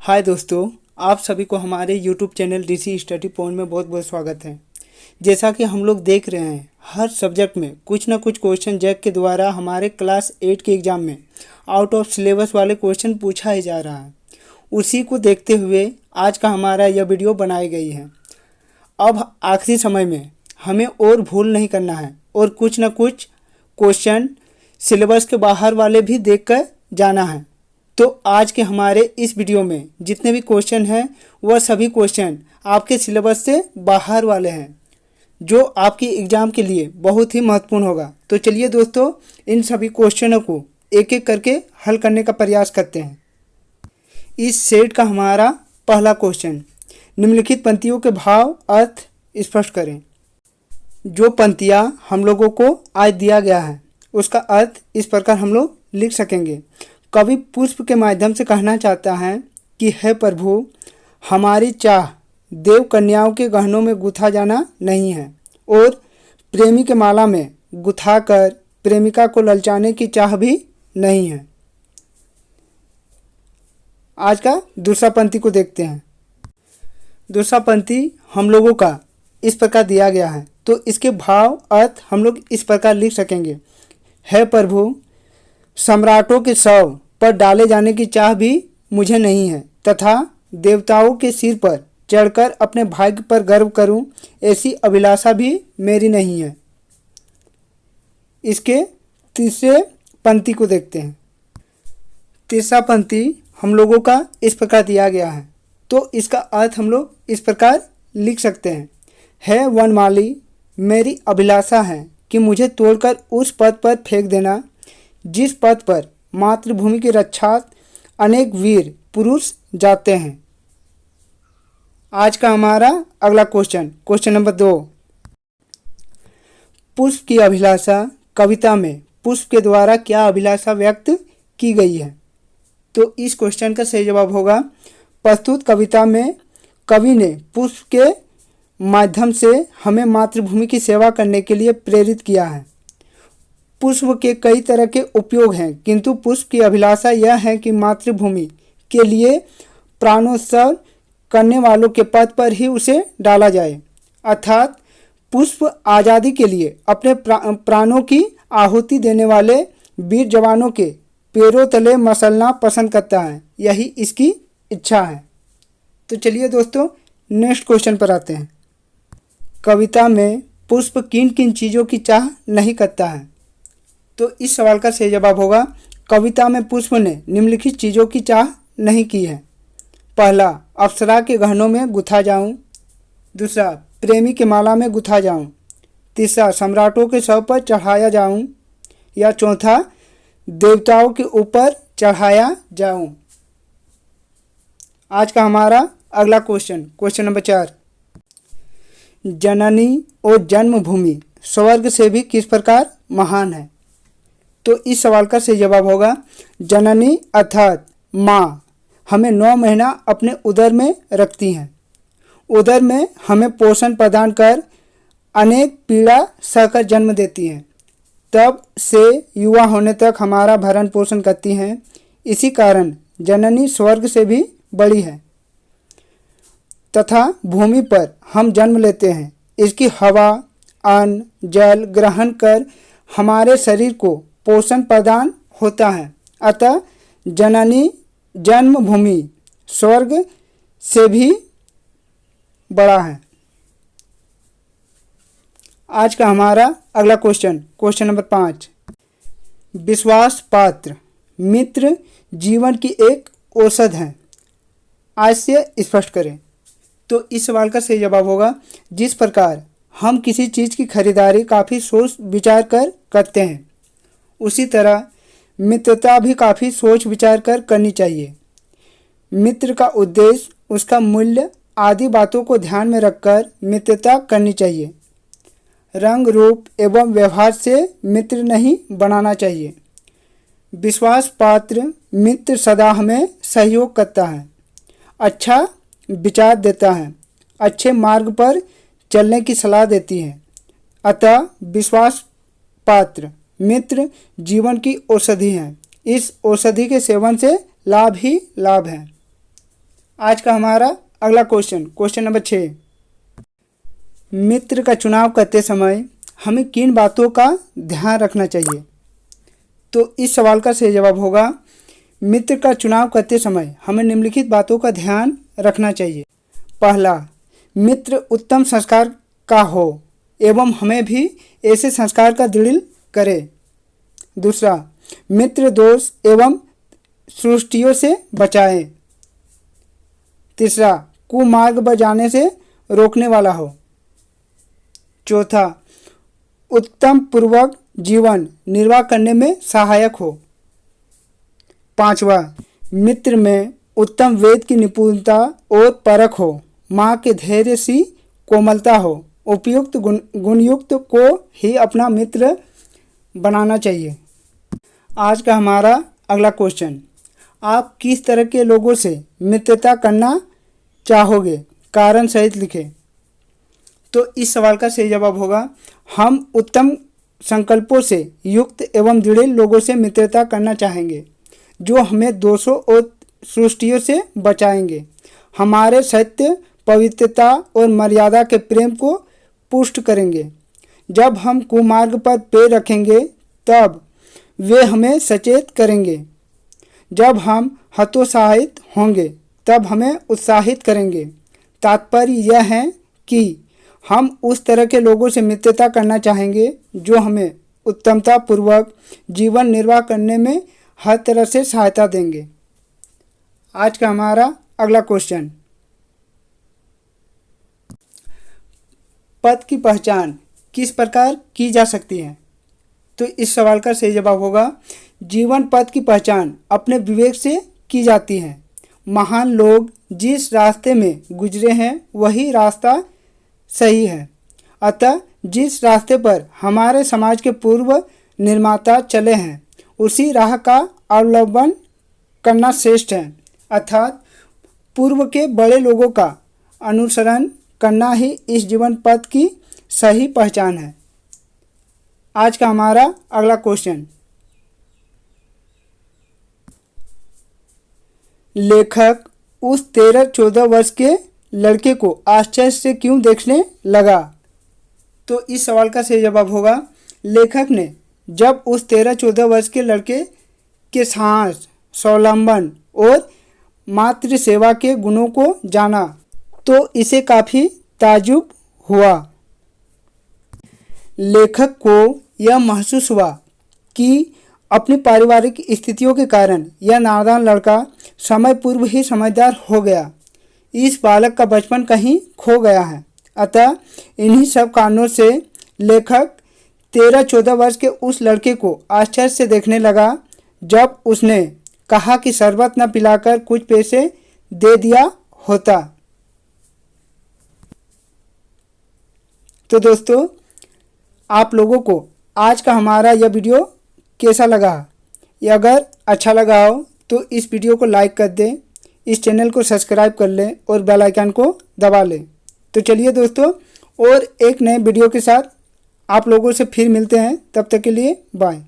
हाय दोस्तों, आप सभी को हमारे YouTube चैनल ऋषि स्टडी पॉइंट में बहुत बहुत स्वागत है। जैसा कि हम लोग देख रहे हैं, हर सब्जेक्ट में कुछ ना कुछ क्वेश्चन जैक के द्वारा हमारे क्लास 8 के एग्ज़ाम में आउट ऑफ सिलेबस वाले क्वेश्चन पूछा ही जा रहा है। उसी को देखते हुए आज का हमारा यह वीडियो बनाई गई है। अब आखिरी समय में हमें और भूल नहीं करना है और कुछ ना कुछ क्वेश्चन सिलेबस के बाहर वाले भी देख कर जाना है। तो आज के हमारे इस वीडियो में जितने भी क्वेश्चन हैं वह सभी क्वेश्चन आपके सिलेबस से बाहर वाले हैं, जो आपकी एग्ज़ाम के लिए बहुत ही महत्वपूर्ण होगा। तो चलिए दोस्तों, इन सभी क्वेश्चनों को एक एक करके हल करने का प्रयास करते हैं। इस सेट का हमारा पहला क्वेश्चन, निम्नलिखित पंक्तियों के भाव अर्थ स्पष्ट करें। जो पंक्तियाँ हम लोगों को आज दिया गया है उसका अर्थ इस प्रकार हम लोग लिख सकेंगे। कवि पुष्प के माध्यम से कहना चाहता है कि हे प्रभु, हमारी चाह देव कन्याओं के गहनों में गुथा जाना नहीं है और प्रेमी के माला में गुथाकर प्रेमिका को ललचाने की चाह भी नहीं है। आज का दूसरा पंक्ति को देखते हैं। दूसरा पंक्ति हम लोगों का इस प्रकार दिया गया है, तो इसके भाव अर्थ हम लोग इस प्रकार लिख सकेंगे। हे प्रभु, सम्राटों के शव पर डाले जाने की चाह भी मुझे नहीं है तथा देवताओं के सिर पर चढ़कर अपने भाग्य पर गर्व करूं, ऐसी अभिलाषा भी मेरी नहीं है। इसके तीसरे पंक्ति को देखते हैं। तीसरा पंक्ति हम लोगों का इस प्रकार दिया गया है, तो इसका अर्थ हम लोग इस प्रकार लिख सकते हैं। है वनमाली, मेरी अभिलाषा है कि मुझे तोड़कर उस पद पर फेंक देना जिस पद पर मातृभूमि की रक्षा अनेक वीर पुरुष जाते हैं। आज का हमारा अगला क्वेश्चन नंबर 2। पुष्प की अभिलाषा कविता में पुष्प के द्वारा क्या अभिलाषा व्यक्त की गई है? तो इस क्वेश्चन का सही जवाब होगा, प्रस्तुत कविता में कवि ने पुष्प के माध्यम से हमें मातृभूमि की सेवा करने के लिए प्रेरित किया है। पुष्प के कई तरह के उपयोग हैं, किंतु पुष्प की अभिलाषा यह है कि मातृभूमि के लिए प्राणोत्सव करने वालों के पद पर ही उसे डाला जाए। अर्थात पुष्प आज़ादी के लिए अपने प्राणों की आहुति देने वाले वीर जवानों के पैरों तले मसलना पसंद करता है, यही इसकी इच्छा है। तो चलिए दोस्तों, नेक्स्ट क्वेश्चन पर आते हैं। कविता में पुष्प किन किन चीज़ों की चाह नहीं करता है? तो इस सवाल का सही जवाब होगा, कविता में पुष्प ने निम्नलिखित चीज़ों की चाह नहीं की है। पहला, अप्सरा के गहनों में गुथा जाऊं। दूसरा, प्रेमी के माला में गुथा जाऊं। तीसरा, सम्राटों के शव पर चढ़ाया जाऊं। या चौथा, देवताओं के ऊपर चढ़ाया जाऊं। आज का हमारा अगला क्वेश्चन नंबर 4। जननी और जन्मभूमि स्वर्ग से भी किस प्रकार महान है? तो इस सवाल का सही जवाब होगा, जननी अर्थात माँ हमें 9 महीना अपने उदर में रखती हैं। उदर में हमें पोषण प्रदान कर अनेक पीड़ा सहकर जन्म देती हैं, तब से युवा होने तक हमारा भरण पोषण करती हैं। इसी कारण जननी स्वर्ग से भी बड़ी है तथा भूमि पर हम जन्म लेते हैं। इसकी हवा, अन्न, जल ग्रहण कर हमारे शरीर को पोषण प्रदान होता है। अतः जननी जन्मभूमि स्वर्ग से भी बड़ा है। आज का हमारा अगला क्वेश्चन नंबर 5। विश्वास पात्र मित्र जीवन की एक औषध है, आज से स्पष्ट करें। तो इस सवाल का सही जवाब होगा, जिस प्रकार हम किसी चीज़ की खरीदारी काफ़ी सोच विचार कर करते हैं, उसी तरह मित्रता भी काफ़ी सोच विचार कर करनी चाहिए। मित्र का उद्देश्य, उसका मूल्य आदि बातों को ध्यान में रखकर मित्रता करनी चाहिए। रंग रूप एवं व्यवहार से मित्र नहीं बनाना चाहिए। विश्वास पात्र मित्र सदा हमें सहयोग करता है, अच्छा विचार देता है, अच्छे मार्ग पर चलने की सलाह देती है। अतः विश्वास पात्र मित्र जीवन की औषधि हैं। इस औषधि के सेवन से लाभ ही लाभ है। आज का हमारा अगला क्वेश्चन नंबर 6। मित्र का चुनाव करते समय हमें किन बातों का ध्यान रखना चाहिए? तो इस सवाल का सही जवाब होगा, मित्र का चुनाव करते समय हमें निम्नलिखित बातों का ध्यान रखना चाहिए। पहला, मित्र उत्तम संस्कार का हो एवं हमें भी ऐसे संस्कार का दृढ़ करे। दूसरा, मित्र दोष एवं सृष्टियों से बचाए। तीसरा, कुमार्ग पर जाने से रोकने वाला हो। चौथा, उत्तम पूर्वक जीवन निर्वाह करने में सहायक हो। पांचवा, मित्र में उत्तम वेद की निपुणता और परख हो, माँ के धैर्य सी कोमलता हो। उपयुक्त गुणयुक्त को ही अपना मित्र बनाना चाहिए। आज का हमारा अगला क्वेश्चन, आप किस तरह के लोगों से मित्रता करना चाहोगे? कारण सहित लिखें। तो इस सवाल का सही जवाब होगा, हम उत्तम संकल्पों से युक्त एवं दृढ़ लोगों से मित्रता करना चाहेंगे, जो हमें दोषों और सृष्टियों से बचाएंगे, हमारे सत्य, पवित्रता और मर्यादा के प्रेम को पुष्ट करेंगे। जब हम कुमार्ग पर पैर रखेंगे तब वे हमें सचेत करेंगे। जब हम हतोत्साहित होंगे तब हमें उत्साहित करेंगे। तात्पर्य यह है कि हम उस तरह के लोगों से मित्रता करना चाहेंगे जो हमें उत्तमता पूर्वक जीवन निर्वाह करने में हर तरह से सहायता देंगे। आज का हमारा अगला क्वेश्चन, पद की पहचान किस प्रकार की जा सकती है? तो इस सवाल का सही जवाब होगा, जीवन पद की पहचान अपने विवेक से की जाती है। महान लोग जिस रास्ते में गुजरे हैं वही रास्ता सही है। अतः जिस रास्ते पर हमारे समाज के पूर्व निर्माता चले हैं उसी राह का अवलंबन करना श्रेष्ठ है। अर्थात पूर्व के बड़े लोगों का अनुसरण करना ही इस जीवन पथ की सही पहचान है। आज का हमारा अगला क्वेश्चन, लेखक उस 13-14 वर्ष के लड़के को आश्चर्य से क्यों देखने लगा? तो इस सवाल का सही जवाब होगा, लेखक ने जब उस 13-14 वर्ष के लड़के के साहस, स्वावलंबन और मातृ सेवा के गुणों को जाना तो इसे काफ़ी ताज्जुब हुआ। लेखक को यह महसूस हुआ कि अपनी पारिवारिक स्थितियों के कारण यह नादान लड़का समय पूर्व ही समझदार हो गया। इस बालक का बचपन कहीं खो गया है। अतः इन्हीं सब कारणों से लेखक 13-14 वर्ष के उस लड़के को आश्चर्य से देखने लगा जब उसने कहा कि शरबत न पिलाकर कुछ पैसे दे दिया होता। तो दोस्तों, आप लोगों को आज का हमारा यह वीडियो कैसा लगा? या अगर अच्छा लगा हो तो इस वीडियो को लाइक कर दें, इस चैनल को सब्सक्राइब कर लें और बेल आइकन को दबा लें। तो चलिए दोस्तों, और एक नए वीडियो के साथ आप लोगों से फिर मिलते हैं। तब तक के लिए बाय।